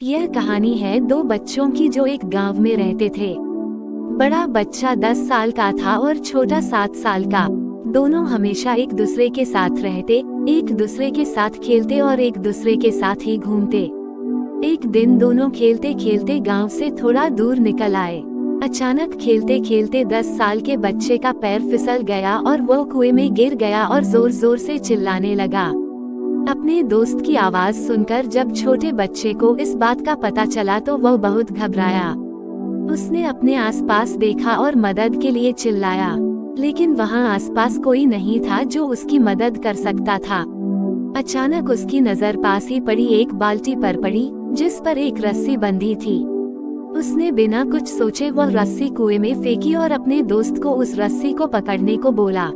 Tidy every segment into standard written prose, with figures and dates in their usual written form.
यह कहानी है दो बच्चों की जो एक गांव में रहते थे। बड़ा बच्चा 10 साल का था और छोटा 7 साल का। दोनों हमेशा एक दूसरे के साथ रहते, एक दूसरे के साथ खेलते और एक दूसरे के साथ ही घूमते। एक दिन दोनों खेलते खेलते गांव से थोड़ा दूर निकल आए। अचानक खेलते खेलते 10 साल के बच्चे का पैर फिसल गया और वो कुएं में गिर गया और जोर जोर से चिल्लाने लगा। अपने दोस्त की आवाज सुनकर जब छोटे बच्चे को इस बात का पता चला तो वह बहुत घबराया। उसने अपने आसपास देखा और मदद के लिए चिल्लाया, लेकिन वहां आसपास कोई नहीं था जो उसकी मदद कर सकता था। अचानक उसकी नजर पास ही पड़ी एक बाल्टी पर पड़ी, जिस पर एक रस्सी बंधी थी। उसने बिना कुछ सोचे वह रस्सी कुएं में फेंकी और अपने दोस्त को उस रस्सी को पकड़ने को बोला।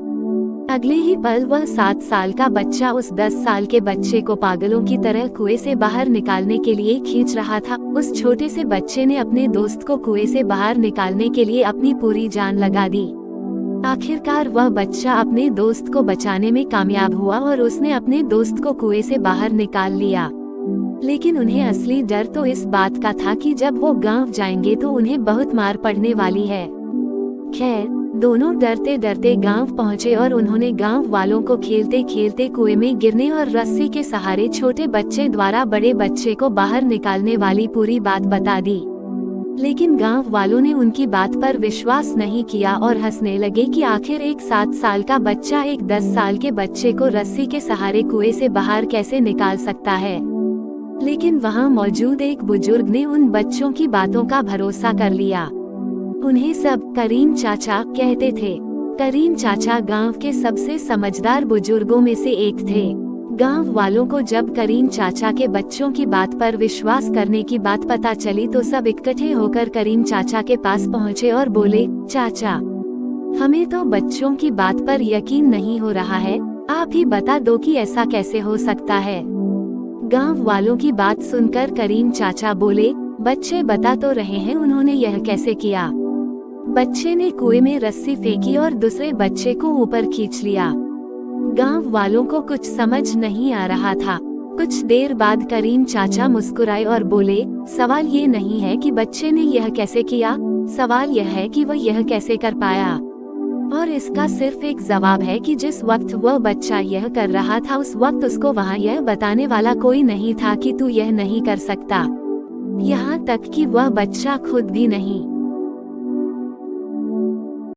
अगले ही पल वह 7 साल का बच्चा उस 10 साल के बच्चे को पागलों की तरह कुएं से बाहर निकालने के लिए खींच रहा था। उस छोटे से बच्चे ने अपने दोस्त को कुएं से बाहर निकालने के लिए अपनी पूरी जान लगा दी। आखिरकार वह बच्चा अपने दोस्त को बचाने में कामयाब हुआ और उसने अपने दोस्त को कुएं से बाहर निकाल लिया। लेकिन उन्हें असली डर तो इस बात का था कि जब वो गांव जाएंगे तो उन्हें बहुत मार पड़ने वाली है। खैर, दोनों डरते डरते गांव पहुंचे और उन्होंने गांव वालों को खेलते खेलते कुएं में गिरने और रस्सी के सहारे छोटे बच्चे द्वारा बड़े बच्चे को बाहर निकालने वाली पूरी बात बता दी। लेकिन गांव वालों ने उनकी बात पर विश्वास नहीं किया और हंसने लगे कि आखिर एक 7 साल का बच्चा एक 10 साल के बच्चे को रस्सी के सहारे कुएं से बाहर कैसे निकाल सकता है। लेकिन वहां मौजूद एक बुजुर्ग ने उन बच्चों की बातों का भरोसा कर लिया। उन्हें सब करीम चाचा कहते थे। करीम चाचा गांव के सबसे समझदार बुजुर्गों में से एक थे। गांव वालों को जब करीम चाचा के बच्चों की बात पर विश्वास करने की बात पता चली तो सब इकट्ठे होकर करीम चाचा के पास पहुंचे और बोले, चाचा, हमें तो बच्चों की बात पर यकीन नहीं हो रहा है, आप ही बता दो कि ऐसा कैसे हो सकता है। गांव वालों की बात सुनकर करीम चाचा बोले, बच्चे बता तो रहे हैं उन्होंने यह कैसे किया। बच्चे ने कुएं में रस्सी फेंकी और दूसरे बच्चे को ऊपर खींच लिया। गांव वालों को कुछ समझ नहीं आ रहा था। कुछ देर बाद करीम चाचा मुस्कुराए और बोले, सवाल ये नहीं है कि बच्चे ने यह कैसे किया, सवाल यह है कि वह यह कैसे कर पाया। और इसका सिर्फ एक जवाब है कि जिस वक्त वह बच्चा यह कर रहा था उस वक्त उसको वहाँ यह बताने वाला कोई नहीं था कि तू यह नहीं कर सकता। यहाँ तक कि वह बच्चा खुद भी नहीं।